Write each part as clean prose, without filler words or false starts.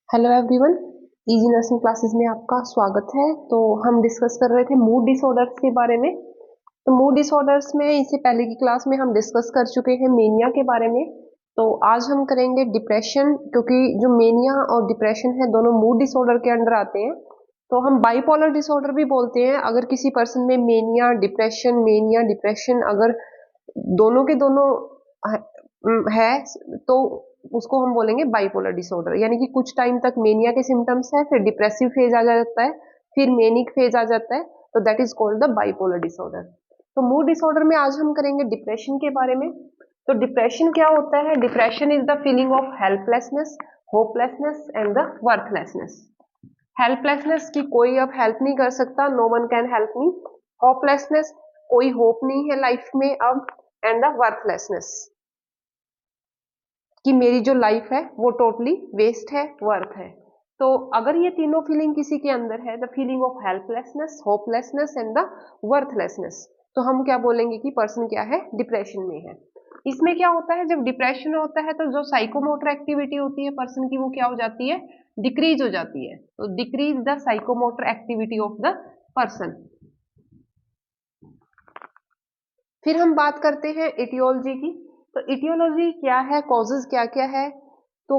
Hello everyone, easy nursing classes में आपका स्वागत है। तो हम डिस्कस कर रहे थे मूड डिसऑर्डर्स के बारे में। तो मूड डिसऑर्डर्स में इससे पहले की क्लास में हम डिस्कस कर चुके हैं मेनिया के बारे में। तो आज हम करेंगे डिप्रेशन, क्योंकि जो मेनिया और डिप्रेशन है दोनों मूड डिसऑर्डर के अंडर आते हैं। तो हम बाइपोलर डिसऑर्डर भी बोलते हैं अगर किसी पर्सन में मेनिया डिप्रेशन अगर दोनों के दोनों है तो उसको हम बोलेंगे बाइपोलर डिसऑर्डर। यानी कि कुछ टाइम तक मेनिया के सिम्टम्स है, फिर डिप्रेसिव फेज आ जाता है, फिर मेनिक फेज आ जाता है, तो that is called the bipolar disorder. तो मूड डिसऑर्डर में आज हम करेंगे डिप्रेशन के बारे में। तो डिप्रेशन क्या होता है? Depression is the feeling of helplessness, hopelessness and the worthlessness. Helplessness की कोई अब हेल्प नहीं कर सकता, no one can help me. Hopelessness, कोई होप नहीं है लाइफ में अब। एंड द वर्थलेसनेस, कि मेरी जो लाइफ है वो टोटली वेस्ट है, वर्थ है। तो अगर ये तीनों फीलिंग किसी के अंदर है, the feeling of helplessness, hopelessness and the worthlessness, तो हम क्या बोलेंगे कि पर्सन क्या है? डिप्रेशन में है। इसमें क्या होता है, जब डिप्रेशन होता है तो जो साइकोमोटर एक्टिविटी होती है पर्सन की वो क्या हो जाती है? डिक्रीज हो जाती है। तो decrease the psychomotor activity of the person. फिर हम बात करते हैं इटियोलॉजी की। तो इटियोलॉजी क्या है, कॉजेज क्या क्या है? तो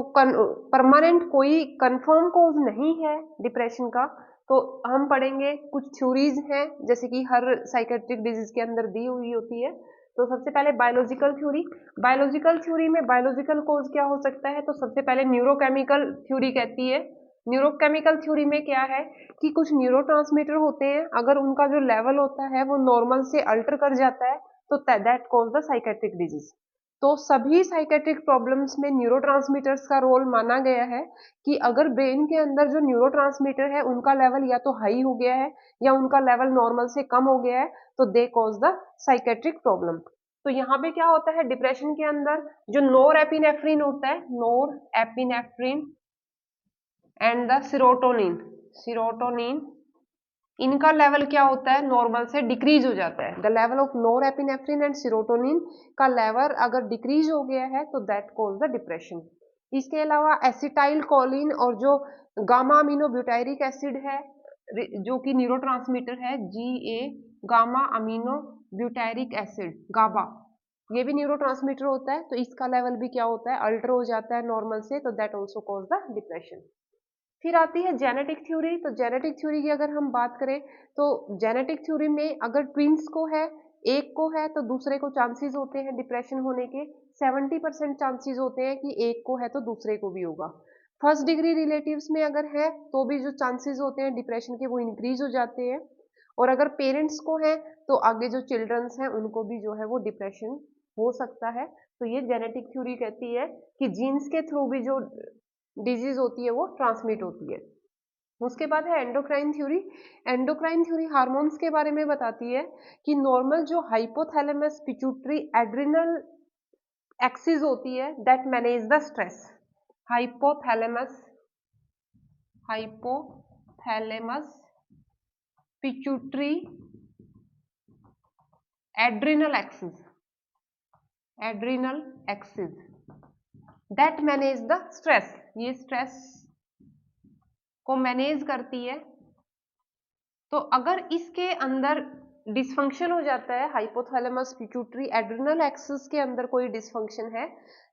परमानेंट कोई कंफर्म कॉज नहीं है डिप्रेशन का। तो हम पढ़ेंगे कुछ थ्योरीज हैं, जैसे कि हर साइकेट्रिक डिजीज के अंदर दी हुई होती है। तो सबसे पहले बायोलॉजिकल थ्योरी। बायोलॉजिकल थ्योरी में बायोलॉजिकल कॉज क्या हो सकता है? तो सबसे पहले न्यूरोकेमिकल थ्योरी कहती है। न्यूरोकेमिकल थ्योरी में क्या है कि कुछ न्यूरोट्रांसमीटर होते हैं, अगर उनका जो लेवल होता है वो नॉर्मल से अल्टर कर जाता है तो that cause the psychiatric disease. तो सभी साइकेट्रिक प्रॉब्लम्स में न्यूरोट्रांसमीटर्स का रोल माना गया है कि अगर ब्रेन के अंदर जो न्यूरोट्रांसमीटर है उनका लेवल या तो हाई हो गया है या उनका लेवल नॉर्मल से कम हो गया है, तो they cause the psychiatric problem. तो यहाँ पे क्या होता है डिप्रेशन के अंदर, जो नोर एपिनेफ्रिन होता है, norepinephrine and the serotonin, serotonin, इनका लेवल क्या होता है? नॉर्मल से डिक्रीज हो जाता है। The level of norepinephrine and serotonin का लेवल अगर डिक्रीज हो गया है तो दैट कॉज द डिप्रेशन। इसके अलावा एसिटाइल कोलिन और जो गामा अमीनो ब्यूटायरिक एसिड है, जो कि न्यूरोट्रांसमीटर है, GA, gamma amino butyric acid, GABA, ये भी न्यूरोट्रांसमीटर होता है। तो इसका लेवल भी क्या होता है? अल्टर हो जाता है नॉर्मल से, तो that also cause the depression. फिर आती है जेनेटिक थ्योरी। तो जेनेटिक थ्योरी की अगर हम बात करें तो जेनेटिक थ्योरी में अगर ट्विंस को है, एक को है, तो दूसरे को चांसेस होते हैं डिप्रेशन होने के 70% चांसेस होते हैं कि एक को है तो दूसरे को भी होगा। फर्स्ट डिग्री रिलेटिव्स में अगर है तो भी जो चांसेस होते हैं डिप्रेशन के वो इंक्रीज हो जाते हैं। और अगर पेरेंट्स को है तो आगे जो चिल्ड्रंस हैं उनको भी जो है वो डिप्रेशन हो सकता है। तो ये जेनेटिक थ्योरी कहती है कि जीन्स के थ्रू भी जो डिजीज होती है वो ट्रांसमिट होती है। उसके बाद है endocrine theory. Endocrine theory hormones के बारे में बताती है कि नॉर्मल जो हाइपोथैलेमस पिट्यूटरी एड्रिनल एक्सिस होती है that manage the stress. Hypothalamus, hypothalamus pituitary adrenal axis, adrenal axis that manage the stress, ये स्ट्रेस को मैनेज करती है। तो अगर इसके अंदर डिसफंक्शन हो जाता है, हाइपोथैलेमस पिट्यूटरी एड्रिनल एक्सिस के अंदर कोई डिसफंक्शन है,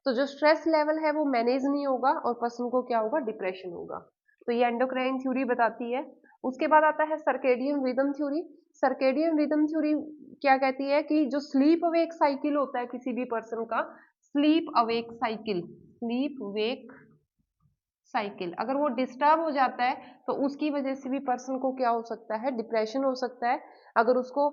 तो जो स्ट्रेस लेवल है वो मैनेज नहीं होगा और पर्सन को क्या होगा? डिप्रेशन होगा। तो ये एंडोक्राइन थ्योरी बताती है। उसके बाद आता है circadian rhythm theory. Circadian rhythm theory क्या कहती है कि जो स्लीप अवेक साइकिल होता है किसी भी पर्सन का, sleep awake cycle, sleep wake cycle अगर वो डिस्टर्ब हो जाता है तो उसकी वजह से भी पर्सन को क्या हो सकता है? डिप्रेशन हो सकता है। अगर उसको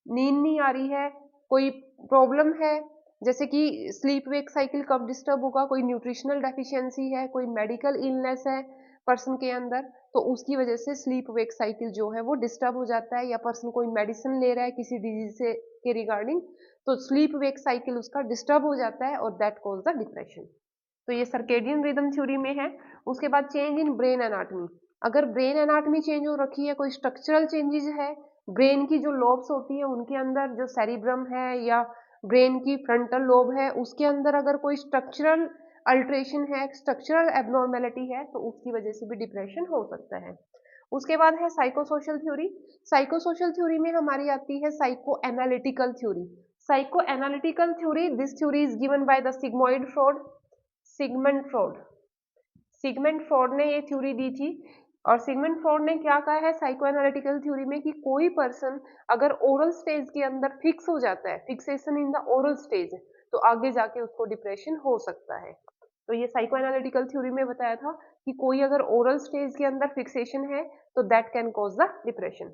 नींद नहीं आ रही है, कोई प्रॉब्लम है, जैसे कि स्लीप वेक साइकिल कब डिस्टर्ब होगा? कोई न्यूट्रिशनल डेफिशिएंसी है, कोई मेडिकल इलनेस है पर्सन के अंदर, तो उसकी वजह से स्लीप वेक साइकिल जो है वो डिस्टर्ब हो जाता है। या पर्सन कोई मेडिसिन ले रहा है किसी डिजीज से के रिगार्डिंग, तो स्लीप वेक साइकिल उसका डिस्टर्ब हो जाता है और दैट कॉज द डिप्रेशन। तो ये सर्केडियन रिदम थ्योरी में है। उसके बाद चेंज इन ब्रेन एनाटमी। अगर ब्रेन एनाटमी चेंज हो रखी है, कोई स्ट्रक्चरल चेंजेस है, ब्रेन की जो लोब्स होती है उनके अंदर, जो सेरिब्रम है या ब्रेन की फ्रंटल लोब है उसके अंदर अगर कोई स्ट्रक्चरल अल्ट्रेशन है, स्ट्रक्चरल एबनॉर्मेलिटी है, तो उसकी वजह से भी डिप्रेशन हो सकता है। उसके बाद है साइकोसोशल थ्योरी। साइकोसोशल थ्योरी में हमारी आती है psycho analytical theory. Psycho analytical theory, this theory is given by the sigmoid fraud, Sigmund fraud. Sigmund fraud ने ये थ्योरी दी थी। और सिगमंड फ्रॉड ने क्या कहा है साइको एनालिटिकल थ्योरी में कि कोई पर्सन अगर ओरल स्टेज के अंदर फिक्स हो जाता है, fixation in the oral stage, तो आगे जाके उसको डिप्रेशन हो सकता है। तो ये साइको एनालिटिकल थ्योरी में बताया था कि कोई अगर ओरल स्टेज के अंदर फिक्सेशन है तो that can cause the depression.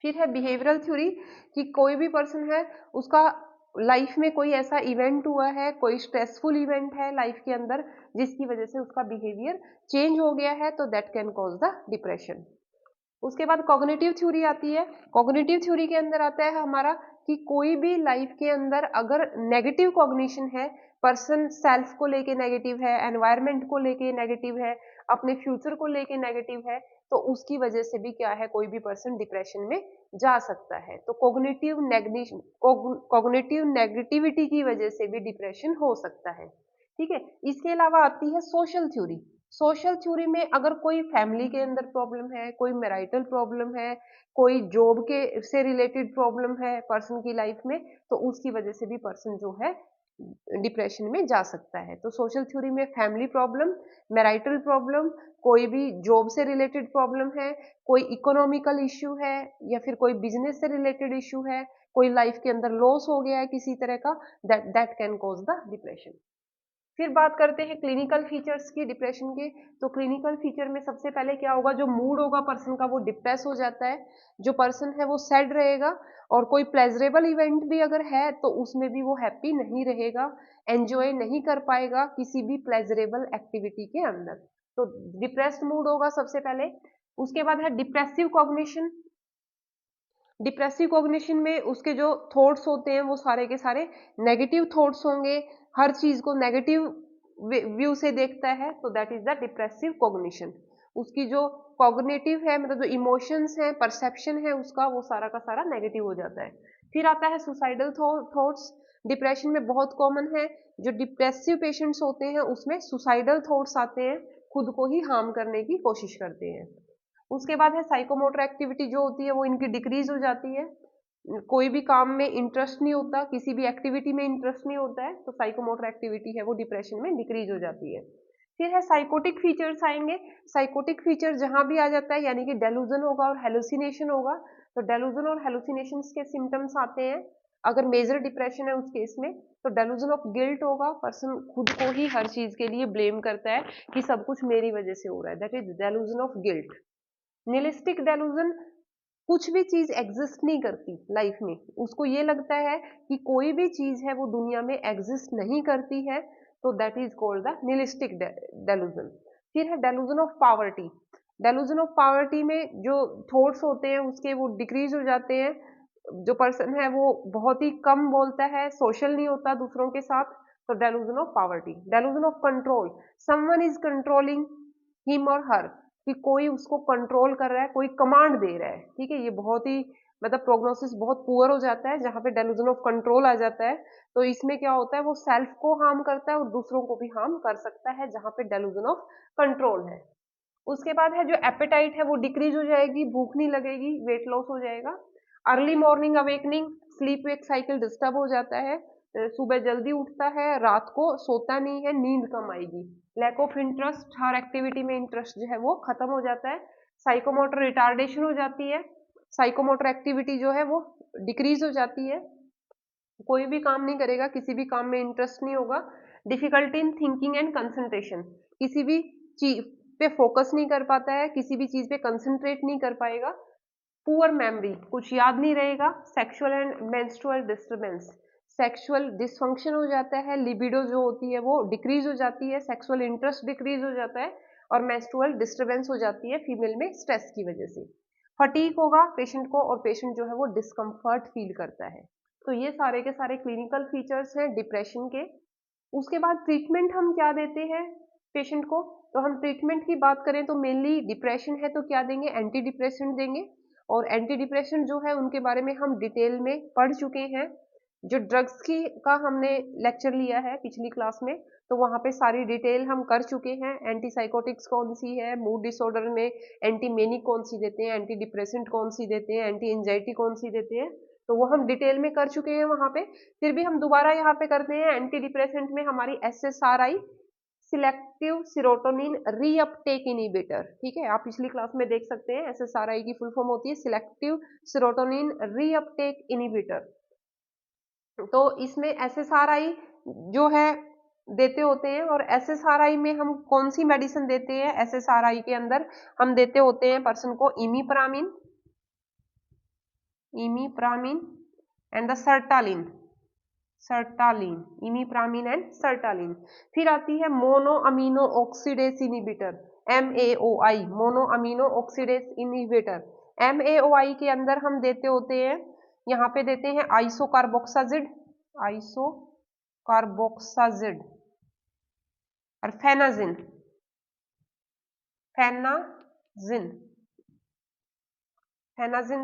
फिर है बिहेवियरल थ्योरी कि कोई भी पर्सन है, उसका लाइफ में कोई ऐसा इवेंट हुआ है, कोई स्ट्रेसफुल इवेंट है लाइफ के अंदर जिसकी वजह से उसका बिहेवियर चेंज हो गया है, तो that can cause the depression. उसके बाद कॉग्निटिव थ्योरी आती है। कॉग्निटिव थ्योरी के अंदर आता है हमारा कि कोई भी लाइफ के अंदर अगर नेगेटिव कॉग्निशन है, पर्सन सेल्फ को लेके नेगेटिव है, एनवायरनमेंट को लेके नेगेटिव है, अपने फ्यूचर को लेके नेगेटिव है, तो उसकी वजह से भी क्या है, कोई भी पर्सन डिप्रेशन में जा सकता है। तो कॉग्निटिव नेगेटिविटी की वजह से भी डिप्रेशन हो सकता है। ठीक है। इसके अलावा आती है सोशल थ्योरी। सोशल थ्योरी में अगर कोई फैमिली के अंदर प्रॉब्लम है, कोई मैरिटल प्रॉब्लम है, कोई जॉब के से रिलेटेड प्रॉब्लम है पर्सन की लाइफ में, तो उसकी वजह से भी पर्सन जो है डिप्रेशन में जा सकता है। तो सोशल थ्योरी में फैमिली प्रॉब्लम, मैरिटल प्रॉब्लम, कोई भी जॉब से रिलेटेड प्रॉब्लम है, कोई इकोनॉमिकल इश्यू है, या फिर कोई बिजनेस से रिलेटेड इश्यू है, कोई लाइफ के अंदर लॉस हो गया है किसी तरह का, that can cause the depression. फिर बात करते हैं क्लिनिकल फीचर्स की डिप्रेशन के। तो क्लिनिकल फीचर में सबसे पहले क्या होगा, जो मूड होगा पर्सन का वो डिप्रेस हो जाता है, जो पर्सन है वो सैड रहेगा, और कोई प्लेजरेबल इवेंट भी अगर है तो उसमें भी वो हैप्पी नहीं रहेगा, एंजॉय नहीं कर पाएगा किसी भी प्लेजरेबल एक्टिविटी के अंदर। तो डिप्रेस्ड मूड होगा सबसे पहले। उसके बाद है डिप्रेसिव कॉग्निशन। डिप्रेसिव कॉग्निशन में उसके जो थॉट्स होते हैं वो सारे के सारे नेगेटिव थॉट्स होंगे, हर चीज को नेगेटिव व्यू से देखता है, तो that is the depressive cognition. उसकी जो कॉग्निटिव है, मतलब जो इमोशंस है, परसेप्शन है उसका, वो सारा का सारा नेगेटिव हो जाता है। फिर आता है सुसाइडल थॉट्स। डिप्रेशन में बहुत कॉमन है, जो डिप्रेसिव पेशेंट्स होते हैं उसमें सुसाइडल थॉट्स आते हैं, खुद को ही हार्म करने की कोशिश करते हैं। उसके बाद है साइकोमोटर एक्टिविटी जो होती है वो इनकी डिक्रीज हो जाती है, कोई भी काम में इंटरेस्ट नहीं होता, किसी भी एक्टिविटी में इंटरेस्ट नहीं होता है, तो साइकोमोटर एक्टिविटी है वो डिप्रेशन में डिक्रीज हो जाती है। फिर है साइकोटिक फीचर्स आएंगे। साइकोटिक फीचर जहां भी आ जाता है यानी कि डेलूजन होगा और हेलुसिनेशन होगा, तो डेलूजन और हेलुसिनेशन के सिम्टम्स आते हैं। अगर मेजर डिप्रेशन है उस केस में तो डेलूजन ऑफ गिल्ट होगा, पर्सन खुद को ही हर चीज के लिए ब्लेम करता है कि सब कुछ मेरी वजह से हो रहा है, that is डेलूजन of guilt. Nihilistic डेलूजन, कुछ भी चीज एग्जिस्ट नहीं करती लाइफ में, उसको ये लगता है कि कोई भी चीज है वो दुनिया में एग्जिस्ट नहीं करती है, तो that is called the nihilistic डेलूजन। फिर है डेलूजन of poverty. Delusion of poverty में जो थॉट्स होते हैं उसके वो डिक्रीज हो जाते हैं, जो पर्सन है वो बहुत ही कम बोलता है, सोशल नहीं होता दूसरों के साथ, तो delusion of poverty. Delusion of control, someone is controlling him और हर, कि कोई उसको कंट्रोल कर रहा है, कोई कमांड दे रहा है। ठीक है, ये बहुत ही मतलब प्रोग्नोसिस बहुत पुअर हो जाता है जहां पे डेलूजन ऑफ कंट्रोल आ जाता है। तो इसमें क्या होता है, वो सेल्फ को हार्म करता है और दूसरों को भी हार्म कर सकता है जहां पे डेलूजन ऑफ कंट्रोल है। उसके बाद है जो एपेटाइट है वो डिक्रीज हो जाएगी, भूख नहीं लगेगी, वेट लॉस हो जाएगा। Early morning awakening, sleep wake cycle disturb हो जाता है, सुबह जल्दी उठता है, रात को सोता नहीं है, नींद कम आएगी। लैक ऑफ इंटरेस्ट, हर एक्टिविटी में इंटरेस्ट जो है वो खत्म हो जाता है। साइकोमोटर रिटार्डेशन हो जाती है, साइकोमोटर एक्टिविटी जो है वो डिक्रीज हो जाती है, कोई भी काम नहीं करेगा, किसी भी काम में इंटरेस्ट नहीं होगा। Difficulty in thinking and concentration, किसी भी चीज पे फोकस नहीं कर पाता है, किसी भी चीज पे कंसंट्रेट नहीं कर पाएगा। पुअर मेमोरी, कुछ याद नहीं रहेगा। Sexual and menstrual disturbance, sexual dysfunction हो जाता है, लिबिडो जो होती है वो डिक्रीज हो जाती है, सेक्सुअल इंटरेस्ट डिक्रीज हो जाता है, और मेंस्ट्रुअल डिस्टर्बेंस हो जाती है फीमेल में स्ट्रेस की वजह से। फटीग होगा पेशेंट को, और पेशेंट जो है वो डिस्कम्फर्ट फील करता है। तो ये सारे के सारे क्लिनिकल फीचर्स हैं डिप्रेशन के। उसके बाद ट्रीटमेंट हम क्या देते हैं पेशेंट को, तो हम ट्रीटमेंट की बात करें तो मेनली डिप्रेशन है तो क्या देंगे, एंटी डिप्रेसेंट देंगे। और एंटी डिप्रेशन जो है उनके बारे में हम डिटेल में पढ़ चुके हैं, जो ड्रग्स की का हमने लेक्चर लिया है पिछली क्लास में, तो वहाँ पे सारी डिटेल हम कर चुके हैं। एंटीसाइकोटिक्स कौन सी है, मूड डिसऑर्डर में एंटी मेनिक कौन सी देते हैं, एंटी डिप्रेसेंट कौन सी देते हैं, एंटी एंजाइटी कौन सी देते हैं, तो वो हम डिटेल में कर चुके हैं वहाँ पे। फिर भी हम दोबारा यहाँ पे करते हैं। एंटी डिप्रेसेंट में हमारी SSRI, selective serotonin reuptake inhibitor, ठीक है, आप पिछली क्लास में देख सकते हैं। SSRI की फुल फॉर्म होती है सिलेक्टिव सीरोटोनिन रीअपटेक इनिबिटर। तो इसमें SSRI जो है देते होते हैं, और SSRI में हम कौन सी मेडिसिन देते हैं, SSRI के अंदर हम देते होते हैं पर्सन को इमीप्रामिन and the sertraline, इमीप्रामिन and sertraline. फिर आती है mono amino oxidase inhibitor, MAOI, mono amino oxidase inhibitor. MAOI के अंदर हम देते होते हैं, यहाँ पे देते हैं आइसोकार्बोक्साजिड और फेनाजिन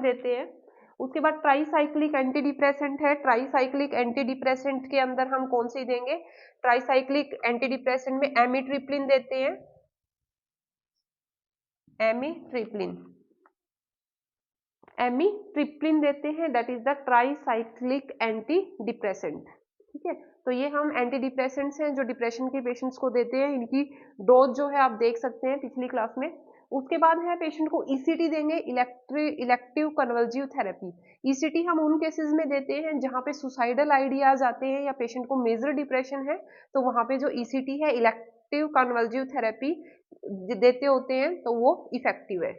देते हैं। उसके बाद ट्राईसाइक्लिक एंटी डिप्रेसेंट है। ट्राईसाइक्लिक एंटी डिप्रेसेंट के अंदर हम कौन सी देंगे, ट्राईसाइक्लिक एंटी डिप्रेसेंट में एमिट्रिप्लिन देते हैं, एमिट्रिप्लिन देते हैं, that is the tricyclic anti depressant, ठीक है। तो ये हम एंटी डिप्रेसेंट्स हैं जो डिप्रेशन के पेशेंट्स को देते हैं। इनकी डोज जो है आप देख सकते हैं पिछली क्लास में। उसके बाद है पेशेंट को ECT देंगे, इलेक्टिव कन्वल्सिव थेरेपी। ECT हम उन केसेस में देते हैं जहाँ पे सुसाइडल आइडियाज आते हैं या पेशेंट को मेजर डिप्रेशन है, तो वहाँ पे जो ECT है, इलेक्टिव कन्वल्सिव थेरेपी देते होते हैं, तो वो इफेक्टिव है।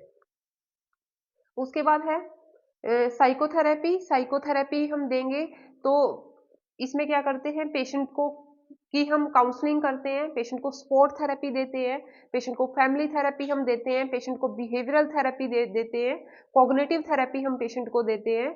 उसके बाद है साइकोथेरेपी हम देंगे, तो इसमें क्या करते हैं, पेशेंट को कि हम काउंसलिंग करते हैं, पेशेंट को स्पोर्ट थेरेपी देते हैं, पेशेंट को फैमिली थेरेपी हम देते हैं, पेशेंट को बिहेवियरल थेरेपी देते हैं, कॉग्निटिव थेरेपी हम पेशेंट को देते हैं।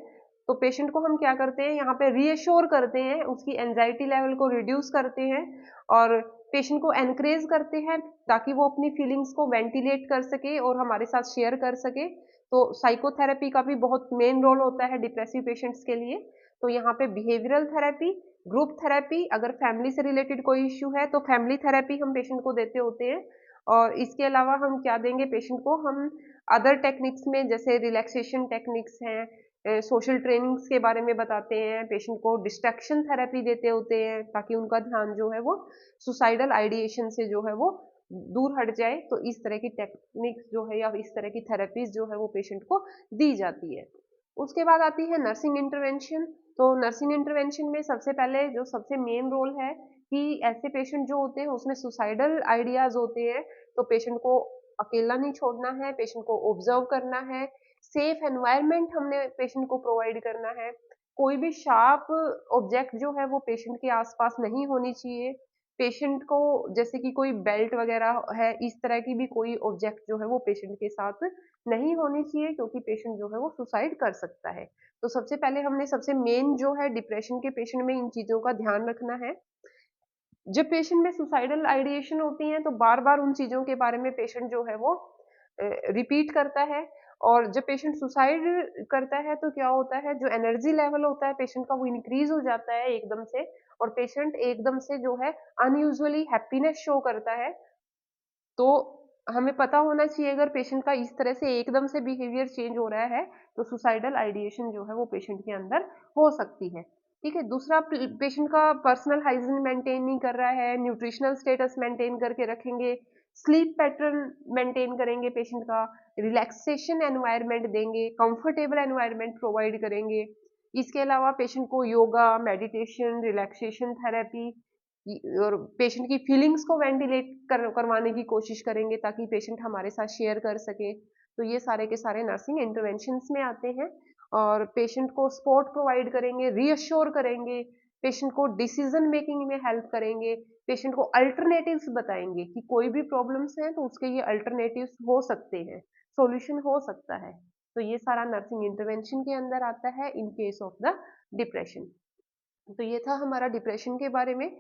तो पेशेंट को हम क्या करते हैं, यहाँ पे रीअश्योर करते हैं, उसकी एंजाइटी लेवल को रिड्यूस करते हैं और पेशेंट को एनकरेज करते हैं ताकि वो अपनी फीलिंग्स को वेंटिलेट कर सके और हमारे साथ शेयर कर सके। तो साइकोथेरेपी का भी बहुत मेन रोल होता है डिप्रेसिव पेशेंट्स के लिए। तो यहाँ पे बिहेवियरल थेरेपी, ग्रुप थेरेपी, अगर फैमिली से रिलेटेड कोई इश्यू है तो फैमिली थेरेपी हम पेशेंट को देते होते हैं। और इसके अलावा हम क्या देंगे पेशेंट को, हम अदर टेक्निक्स में जैसे रिलैक्सेशन टेक्निक्स हैं, सोशल ट्रेनिंग्स के बारे में बताते हैं, पेशेंट को डिस्ट्रैक्शन थेरेपी देते होते हैं ताकि उनका ध्यान जो है वो सुसाइडल आइडिएशन से जो है वो दूर हट जाए। तो इस तरह की टेक्निक्स जो है या इस तरह की थेरेपीज जो है वो पेशेंट को दी जाती है। उसके बाद आती है नर्सिंग इंटरवेंशन। तो नर्सिंग इंटरवेंशन में सबसे पहले जो सबसे मेन रोल है कि ऐसे पेशेंट जो होते हैं उसमें सुसाइडल आइडियाज होते हैं, तो पेशेंट को अकेला नहीं छोड़ना है, पेशेंट को ऑब्जर्व करना है, सेफ एनवायरनमेंट हमने पेशेंट को प्रोवाइड करना है, कोई भी शार्प ऑब्जेक्ट जो है वो पेशेंट के आसपास नहीं होनी चाहिए, पेशेंट को जैसे कि कोई बेल्ट वगैरह है इस तरह की भी कोई ऑब्जेक्ट जो है वो पेशेंट के साथ नहीं होनी चाहिए, क्योंकि पेशेंट जो है वो सुसाइड कर सकता है। तो सबसे पहले हमने सबसे मेन जो है डिप्रेशन के पेशेंट में इन चीजों का ध्यान रखना है। जब पेशेंट में सुसाइडल आइडिएशन होती है तो बार बार उन चीजों के बारे में पेशेंट जो है वो रिपीट करता है, और जब पेशेंट सुसाइड करता है तो क्या होता है, जो एनर्जी लेवल होता है पेशेंट का वो इंक्रीज हो जाता है एकदम से, और पेशेंट एकदम से जो है अनयूजुअली हैप्पीनेस शो करता है। तो हमें पता होना चाहिए अगर पेशेंट का इस तरह से एकदम से बिहेवियर चेंज हो रहा है तो सुसाइडल आइडिएशन जो है वो पेशेंट के अंदर हो सकती है। ठीक है, दूसरा पेशेंट का पर्सनल हाइजीन मेंटेन नहीं कर रहा है, न्यूट्रिशनल स्टेटस मेंटेन करके रखेंगे, स्लीप पैटर्न मेंटेन करेंगे पेशेंट का, रिलैक्सेशन एनवायरनमेंट देंगे, कंफर्टेबल एनवायरनमेंट प्रोवाइड करेंगे। इसके अलावा पेशेंट को योगा, मेडिटेशन, रिलैक्सेशन थेरेपी और पेशेंट की फीलिंग्स को वेंटिलेट करवाने की कोशिश करेंगे ताकि पेशेंट हमारे साथ शेयर कर सके। तो ये सारे के सारे नर्सिंग इंटरवेंशंस में आते हैं। और पेशेंट को सपोर्ट प्रोवाइड करेंगे, रीअश्योर करेंगे, पेशेंट को डिसीजन मेकिंग में हेल्प करेंगे, पेशेंट को अल्टरनेटिव्स बताएंगे कि कोई भी प्रॉब्लम्स हैं तो उसके ये अल्टरनेटिव्स हो सकते हैं, सॉल्यूशन हो सकता है। तो ये सारा नर्सिंग इंटरवेंशन के अंदर आता है in case of the depression. तो ये था हमारा डिप्रेशन के बारे में।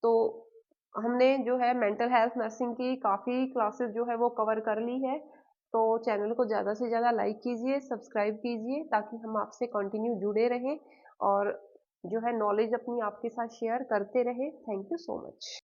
तो हमने जो है मेंटल हेल्थ नर्सिंग की काफ़ी क्लासेस जो है वो कवर कर ली है। तो चैनल को ज़्यादा से ज़्यादा लाइक कीजिए, सब्सक्राइब कीजिए ताकि हम आपसे कंटिन्यू जुड़े रहें और जो है नॉलेज अपनी आपके साथ शेयर करते रहें। Thank you so much.